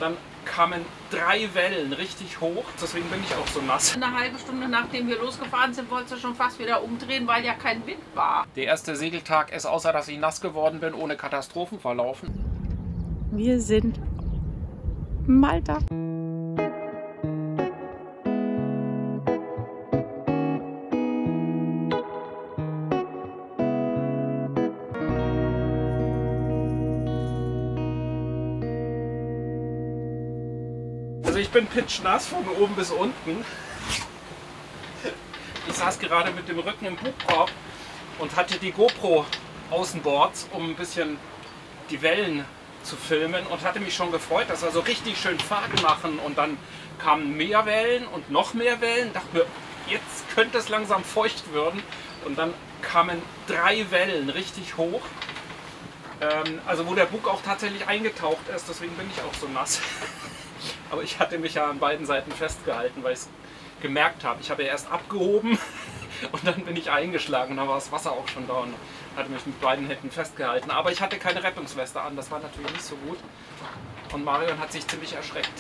dann kamen 3 Wellen richtig hoch, deswegen bin ich auch so nass. Eine halbe Stunde nachdem wir losgefahren sind, wolltest du schon fast wieder umdrehen, weil ja kein Wind war. Der erste Segeltag ist, außer dass ich nass geworden bin, ohne Katastrophen verlaufen. Wir sind Malta. Also ich bin pitschnass von oben bis unten. Ich saß gerade mit dem Rücken im Bugkorb und hatte die GoPro außenbords, um ein bisschen die Wellen zu filmen und hatte mich schon gefreut, dass wir so richtig schön Fahrt machen, und dann kamen mehr Wellen und noch mehr Wellen. Dachte mir, jetzt könnte es langsam feucht werden, und dann kamen 3 Wellen richtig hoch. Also wo der Bug auch tatsächlich eingetaucht ist, deswegen bin ich auch so nass. Aber ich hatte mich ja an beiden Seiten festgehalten, weil ich es gemerkt habe. Ich habe ja erst abgehoben und dann bin ich eingeschlagen und dann war das Wasser auch schon da und hatte mich mit beiden Händen festgehalten. Aber ich hatte keine Rettungsweste an, das war natürlich nicht so gut. Und Marion hat sich ziemlich erschreckt.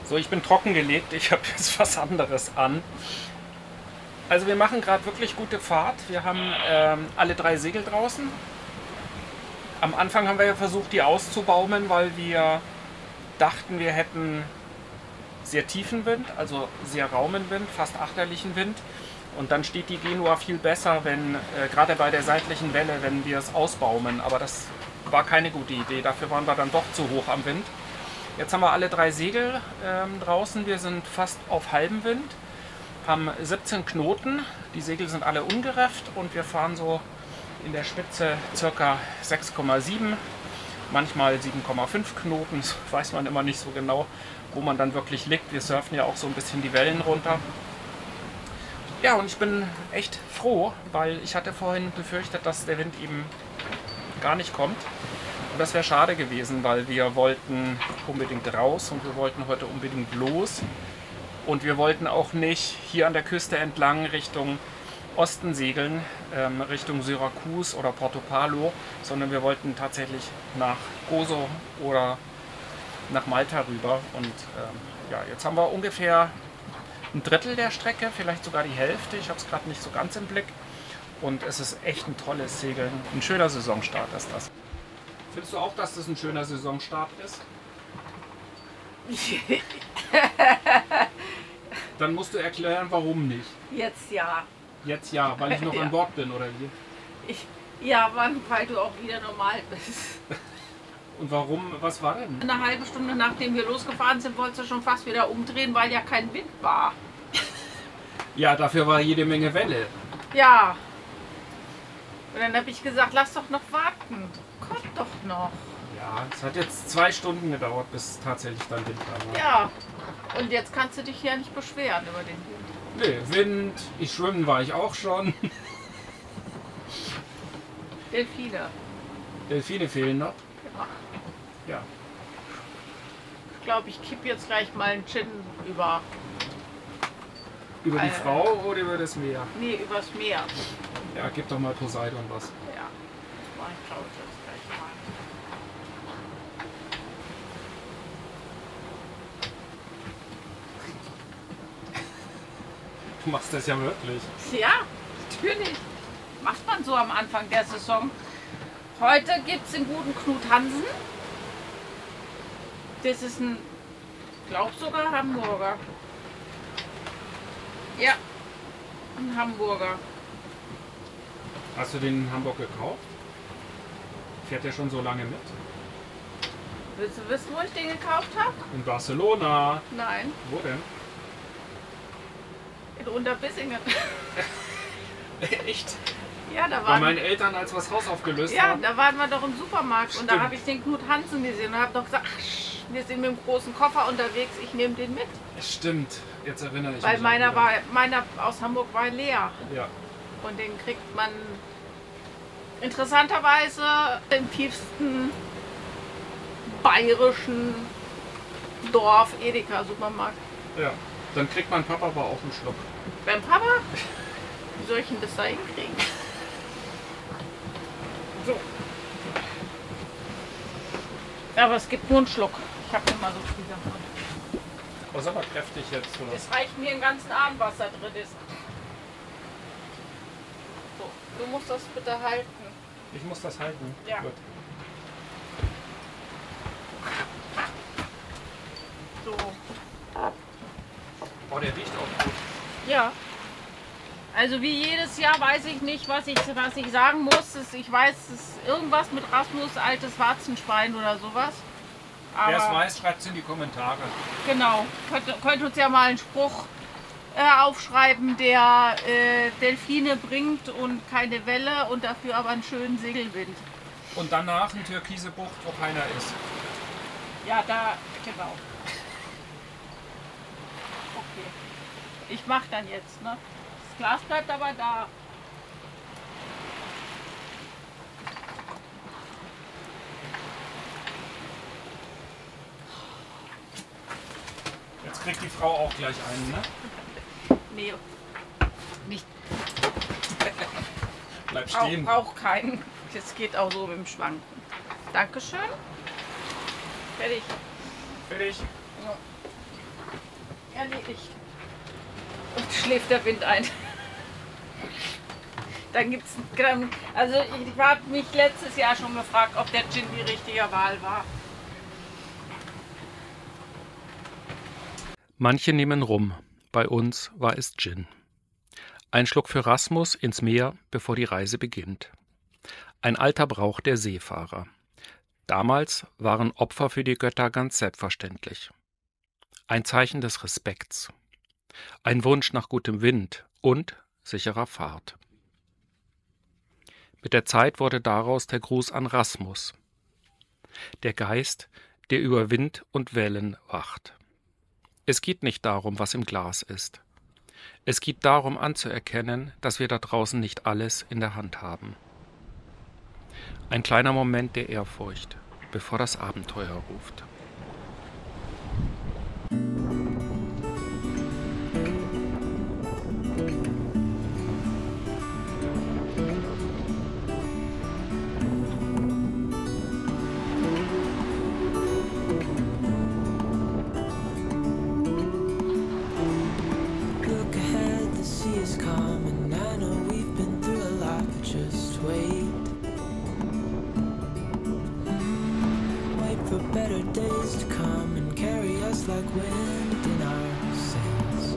So, ich bin trockengelegt, ich habe jetzt was anderes an. Also wir machen gerade wirklich gute Fahrt. Wir haben alle 3 Segel draußen. Am Anfang haben wir ja versucht, die auszubaumen, weil wir dachten, wir hätten sehr tiefen Wind, also sehr raumen Wind, fast achterlichen Wind. Und dann steht die Genua viel besser, wenn gerade bei der seitlichen Welle, wenn wir es ausbaumen. Aber das war keine gute Idee, dafür waren wir dann doch zu hoch am Wind. Jetzt haben wir alle 3 Segel draußen, wir sind fast auf halbem Wind, haben 17 Knoten, die Segel sind alle ungerefft und wir fahren so in der Spitze ca. 6,7, manchmal 7,5 Knoten, das weiß man immer nicht so genau, wo man dann wirklich liegt. Wir surfen ja auch so ein bisschen die Wellen runter. Ja, und ich bin echt froh, weil ich hatte vorhin befürchtet, dass der Wind eben gar nicht kommt. Und das wäre schade gewesen, weil wir wollten unbedingt raus und wir wollten heute unbedingt los. Und wir wollten auch nicht hier an der Küste entlang Richtung Osten segeln, Richtung Syrakus oder Portopalo, sondern wir wollten tatsächlich nach Gozo oder nach Malta rüber. Und ja, jetzt haben wir ungefähr ein Drittel der Strecke, vielleicht sogar die Hälfte. Ich habe es gerade nicht so ganz im Blick. Und es ist echt ein tolles Segeln. Ein schöner Saisonstart ist das. Findest du auch, dass das ein schöner Saisonstart ist? Dann musst du erklären, warum nicht. Jetzt ja. Jetzt ja, weil ich noch Ja. an Bord bin, oder wie? Ja, weil du auch wieder normal bist. Und warum? Was war denn? Eine halbe Stunde nachdem wir losgefahren sind, wolltest du schon fast wieder umdrehen, weil ja kein Wind war. Ja, dafür war jede Menge Welle. Ja. Und dann habe ich gesagt, lass doch noch warten. Kommt doch noch. Ja, es hat jetzt 2 Stunden gedauert, bis tatsächlich dann Wind da war. Ja. Und jetzt kannst du dich ja nicht beschweren über den Wind. Nee, Wind, ich schwimmen war ich auch schon. Delfine. Delfine fehlen noch. Ja. Ja. Ich glaube, ich kipp jetzt gleich mal einen Gin über. Über die Frau oder über das Meer? Nee, übers Meer. Ja, gib doch mal Poseidon was. Ja. Das mache ich, glaube ich, jetzt gleich mal. Du machst das ja wirklich. Ja, natürlich. Macht man so am Anfang der Saison. Heute gibt es den guten Knut Hansen. Das ist ein, glaub sogar Hamburger. Ja, ein Hamburger. Hast du den in Hamburg gekauft? Fährt der schon so lange mit? Willst du wissen, wo ich den gekauft habe? In Barcelona. Nein, Wo denn? In Unterbissingen. Echt? Ja, da Bei waren meinen Eltern, als wir das Haus aufgelöst ja, haben. da waren wir doch im Supermarkt und da Stimmt. habe ich den Knut Hansen gesehen und habe doch gesagt, ach, wir sind mit dem großen Koffer unterwegs, ich nehme den mit. Stimmt, jetzt erinnere ich Weil mich. meiner, auch wieder. meiner aus Hamburg war leer Ja. und den kriegt man interessanterweise im tiefsten bayerischen Dorf Edeka Supermarkt. Ja. Dann kriegt mein Papa aber auch einen Schluck. Beim Papa? Wie soll ich denn das da hinkriegen? So. Aber es gibt nur einen Schluck. Ich habe immer so viel davon. Das ist aber kräftig jetzt, oder? Es reicht mir den ganzen Abend, was da drin ist. So, du musst das bitte halten. Ich muss das halten. Ja. Gut. So. Oh, der riecht auch gut. Ja. Also wie jedes Jahr weiß ich nicht, was ich sagen muss. Ich weiß, es ist irgendwas mit Rasmus, altes Warzenschwein oder sowas. Wer es Aber weiß, schreibt es in die Kommentare. genau, könnt uns ja mal einen Spruch aufschreiben, der Delfine bringt und keine Welle und dafür aber einen schönen Segelwind. Und danach eine türkise Bucht, wo keiner ist. Ja, da, genau. Okay. Ich mach dann jetzt, ne? Das Glas bleibt aber da. Jetzt kriegt die Frau auch gleich einen, ne? Nee, nicht. Bleib stehen. Auch keinen. Das geht auch so mit dem Schwanken. Dankeschön. Fertig. Fertig. Erledigt. Und schläft der Wind ein. Dann gibt's. Also ich habe mich letztes Jahr schon gefragt, ob der Gin die richtige Wahl war. Manche nehmen Rum, bei uns war es Gin. Ein Schluck für Rasmus ins Meer, bevor die Reise beginnt. Ein alter Brauch der Seefahrer. Damals waren Opfer für die Götter ganz selbstverständlich. Ein Zeichen des Respekts. Ein Wunsch nach gutem Wind und sicherer Fahrt. Mit der Zeit wurde daraus der Gruß an Rasmus. Der Geist, der über Wind und Wellen wacht. Es geht nicht darum, was im Glas ist. Es geht darum anzuerkennen, dass wir da draußen nicht alles in der Hand haben. Ein kleiner Moment der Ehrfurcht, bevor das Abenteuer ruft. Look ahead, the sea is calm, and I know we've been through a lot, but just wait. Wait for better days to come and carry us like wind in our sails.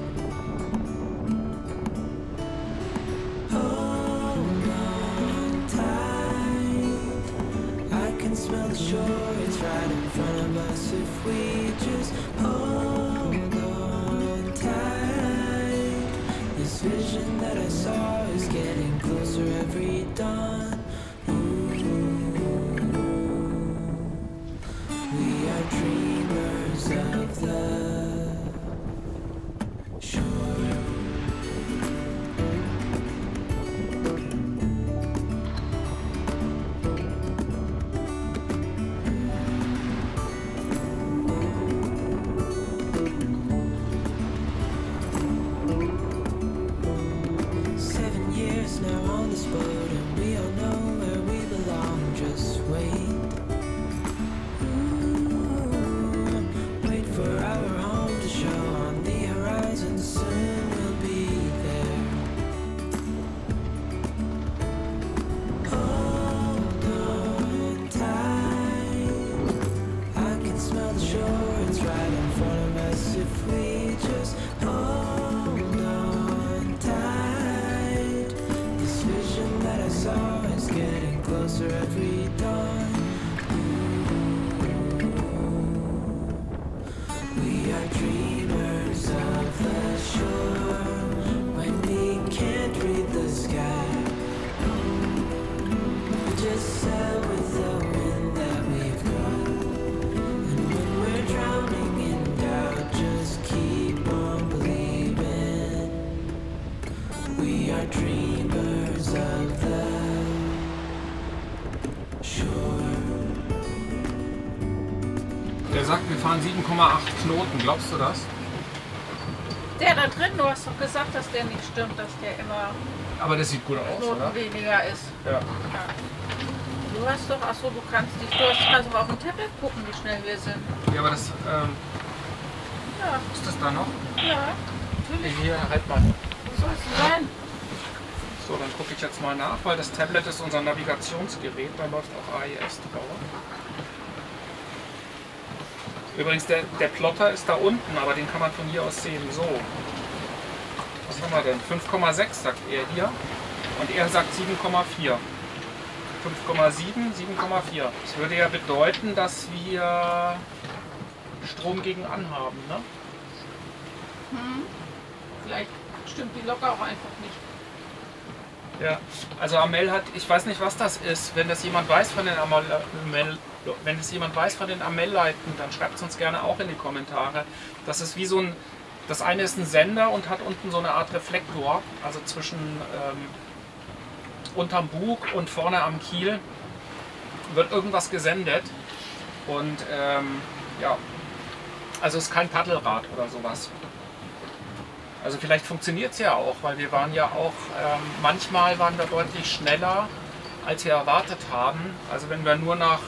Hold on tight, I can smell the shore, it's right in front of us if we just hold on tight. This vision that I saw is getting closer every dawn. We are dreamers of the shore. Seven years now on this boat, and we all know where we belong. Just wait. Wait for our home to show on the horizon. Soon we'll be there. Hold on tight. I can smell the shore. It's right in front of us if we just hold on tight. This vision that I saw is getting closer every dawn. We are dreamers of the shore. dreamers of the shore. Der sagt, wir fahren 7,8 Knoten. Glaubst du das? Der da drin, du hast doch gesagt, dass der nicht stimmt, dass der immer Aber das sieht gut aus, Knoten oder? weniger ist. Ja. Du hast doch, achso, du kannst doch auf dem Tablet gucken, wie schnell wir sind. Ja, aber das, Ja, ist das da noch? ja, natürlich. Hier, halt mal. Wo soll es sein? So, dann gucke ich jetzt mal nach, weil das Tablet ist unser Navigationsgerät, da läuft auch AIS drauf. Übrigens, der Plotter ist da unten, aber den kann man von hier aus sehen. So. Was haben wir denn? 5,6 sagt er hier. Und er sagt 7,4. 5,7, 7,4. Das würde ja bedeuten, dass wir Strom gegen anhaben, ne? Vielleicht stimmt die Lok auch einfach nicht. Ja, also Amel hat, ich weiß nicht, was das ist. Wenn das jemand weiß von den Amel-Leiten, dann schreibt es uns gerne auch in die Kommentare. Das ist wie so ein, das eine ist ein Sender und hat unten so eine Art Reflektor, also zwischen unterm Bug und vorne am Kiel wird irgendwas gesendet und ja, also es ist kein Paddelrad oder sowas. Also vielleicht funktioniert es ja auch, weil wir waren ja auch, manchmal waren wir deutlich schneller, als wir erwartet haben. Also wenn wir nur nach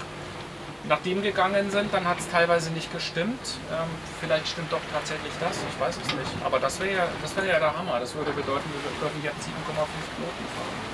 dem gegangen sind, dann hat es teilweise nicht gestimmt. Vielleicht stimmt doch tatsächlich das, ich weiß es nicht. Aber das wäre ja der Hammer. Das würde bedeuten, wir würden jetzt 7,5 Knoten fahren.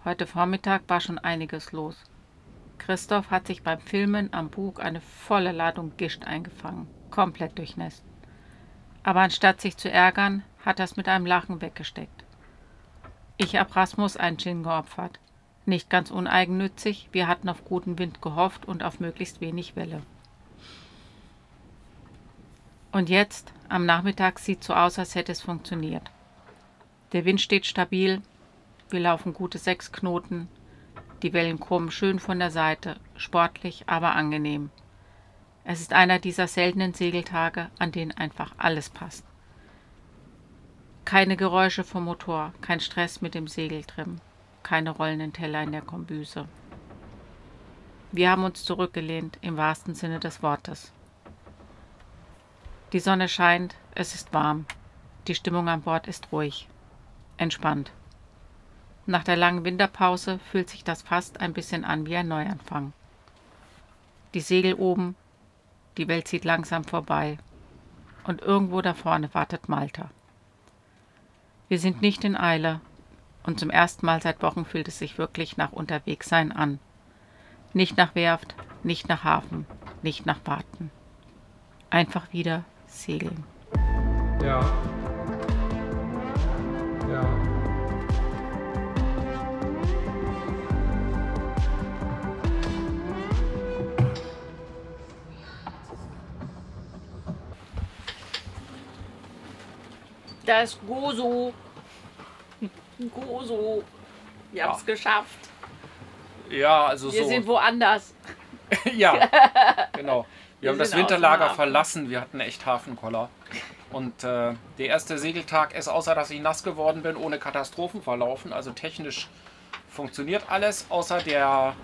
Heute Vormittag war schon einiges los. Christoph hat sich beim Filmen am Bug eine volle Ladung Gischt eingefangen, komplett durchnässt. Aber anstatt sich zu ärgern, hat er es mit einem Lachen weggesteckt. Ich habe Rasmus einen Gin geopfert. Nicht ganz uneigennützig, wir hatten auf guten Wind gehofft und auf möglichst wenig Welle. Und jetzt, am Nachmittag, sieht so aus, als hätte es funktioniert. Der Wind steht stabil, wir laufen gute 6 Knoten, die Wellen kommen schön von der Seite, sportlich, aber angenehm. Es ist einer dieser seltenen Segeltage, an denen einfach alles passt. Keine Geräusche vom Motor, kein Stress mit dem Segeltrim, keine rollenden Teller in der Kombüse. Wir haben uns zurückgelehnt, im wahrsten Sinne des Wortes. Die Sonne scheint, es ist warm, die Stimmung an Bord ist ruhig, entspannt. Nach der langen Winterpause fühlt sich das fast ein bisschen an wie ein Neuanfang. Die Segel oben, die Welt zieht langsam vorbei und irgendwo da vorne wartet Malta. Wir sind nicht in Eile und zum ersten Mal seit Wochen fühlt es sich wirklich nach Unterwegssein an. Nicht nach Werft, nicht nach Hafen, nicht nach Warten. Einfach wieder segeln. Ja. Ja. Da ist Gozo. Gozo. Wir haben es geschafft. Ja, also Wir so. sind woanders. Ja, genau. Wir haben das sind Winterlager aus dem Hafen. verlassen. Wir hatten echt Hafenkoller. Und der erste Segeltag ist, außer dass ich nass geworden bin, ohne Katastrophen verlaufen. Also technisch funktioniert alles, außer der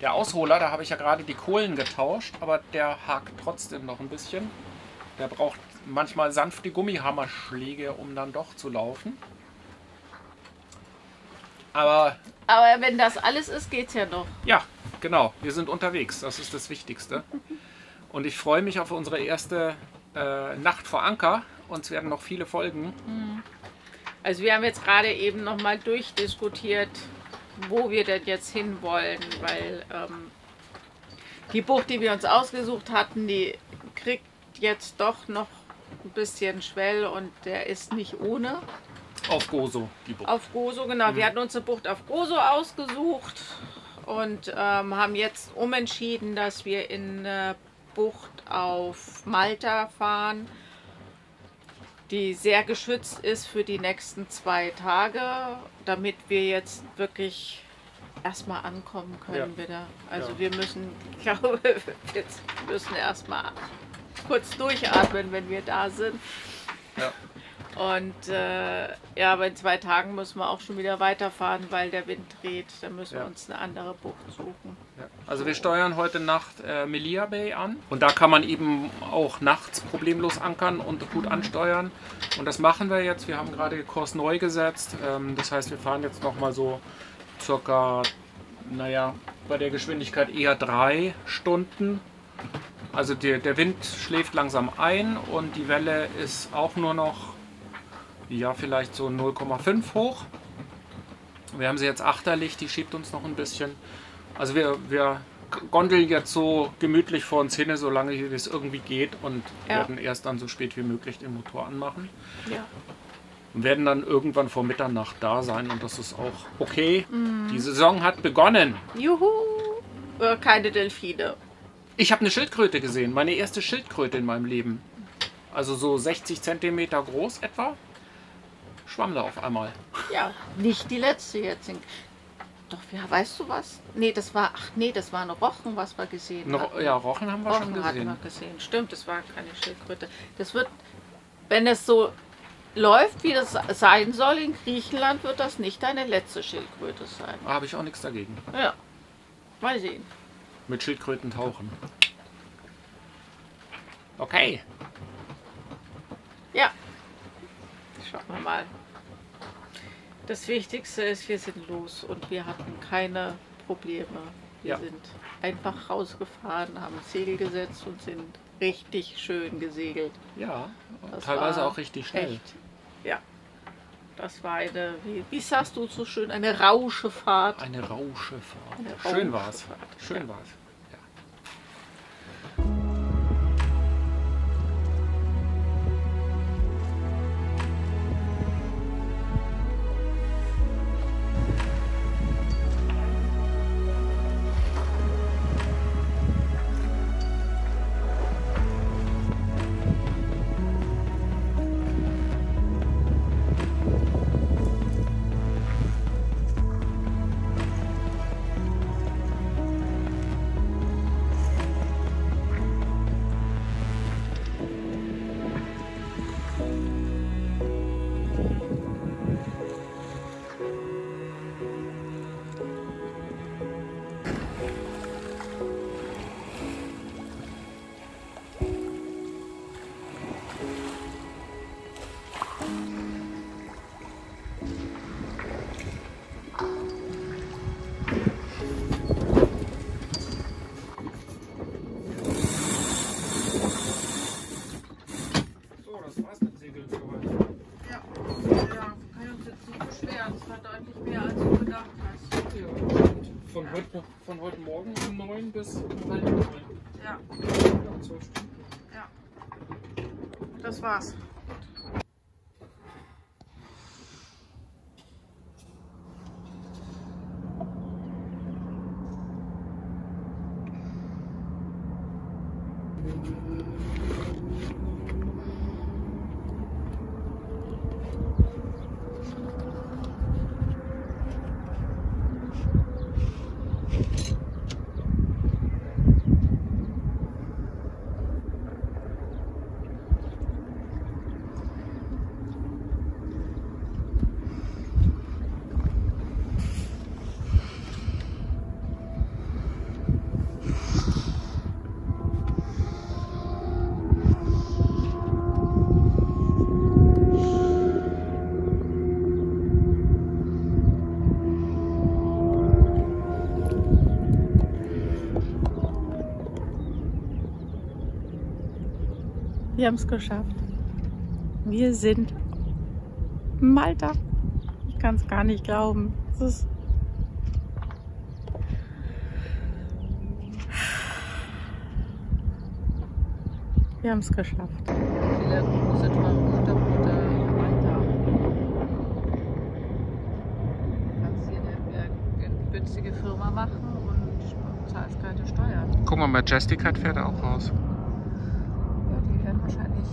Ausholer. Da habe ich ja gerade die Kohlen getauscht, aber der hakt trotzdem noch ein bisschen. Der braucht manchmal sanfte Gummihammerschläge, um dann doch zu laufen. Aber Aber wenn das alles ist, geht's ja noch. ja, genau, wir sind unterwegs. Das ist das Wichtigste. Und ich freue mich auf unsere erste Nacht vor Anker. Uns werden noch viele folgen. Also wir haben jetzt gerade eben noch mal durchdiskutiert, wo wir denn jetzt hinwollen, weil die Bucht, die wir uns ausgesucht hatten, die kriegt jetzt doch noch ein bisschen Schwell und der ist nicht ohne. Auf Gozo, die Bucht. Auf Gozo, genau. Wir hatten uns eine Bucht auf Gozo ausgesucht und haben jetzt umentschieden, dass wir in eine Bucht auf Malta fahren, die sehr geschützt ist für die nächsten 2 Tage, damit wir jetzt wirklich erstmal ankommen können wieder. Also Ja. wir müssen, ich glaube, wir müssen erstmal kurz durchatmen, wenn wir da sind. Ja. Und ja, aber in 2 Tagen müssen wir auch schon wieder weiterfahren, weil der Wind dreht. Da müssen wir Ja. uns eine andere Bucht suchen. Ja. Also wir steuern heute Nacht Melilla Bay an. Und da kann man eben auch nachts problemlos ankern und gut ansteuern. Und das machen wir jetzt. Wir haben gerade Kurs neu gesetzt. Das heißt, wir fahren jetzt noch mal so circa, naja, bei der Geschwindigkeit eher 3 Stunden. Also der Wind schläft langsam ein und die Welle ist auch nur noch, ja, vielleicht so 0,5 hoch. Wir haben sie jetzt achterlich, die schiebt uns noch ein bisschen. Also wir gondeln jetzt so gemütlich vor uns hin, solange es irgendwie geht und Ja. werden erst dann so spät wie möglich den Motor anmachen. Ja. Und werden dann irgendwann vor Mitternacht da sein und das ist auch okay. Die Saison hat begonnen. Juhu! Keine Delfine. Ich habe eine Schildkröte gesehen, meine erste Schildkröte in meinem Leben. Also so 60 Zentimeter groß etwa. Schwamm da auf einmal. Ja, nicht die letzte jetzt. Doch, ja, weißt du was? Nee, das war ein Rochen, was wir gesehen haben. Ja, Rochen haben wir schon Rochen hatten gesehen. wir gesehen. Stimmt, das war keine Schildkröte. Das wird, wenn es so läuft, wie das sein soll in Griechenland, wird das nicht deine letzte Schildkröte sein. Da habe ich auch nichts dagegen. Ja, mal sehen. Mit Schildkröten tauchen. Okay. Ja, schauen wir mal. Das Wichtigste ist, wir sind los und wir hatten keine Probleme. Wir Ja. sind einfach rausgefahren, haben Segel gesetzt und sind richtig schön gesegelt. Ja, Das teilweise war auch richtig schnell. Echt. Ja. Das war eine, wie sagst du so schön, eine Rauschefahrt. Eine Rauschefahrt. Eine Schön war's. Rauschefahrt, Schön ja. war's. Ja. So, das war's mit Segeln für heute. Ja, kann uns jetzt nicht beschweren. Es war deutlich mehr, als du gedacht hast. Ja, und von heute Morgen um 9 bis um halb 9. Ja, Ja, 12 Stunden. ja. Das war's. Wir haben es geschafft. Wir sind in Malta. Ich kann es gar nicht glauben. Es ist Wir haben es geschafft. Viele große, teure Motorboote in Malta. Du kannst hier eine günstige Firma machen und zahlst keine Steuern. Guck mal, Majestic fährt auch raus. Ja, die werden wahrscheinlich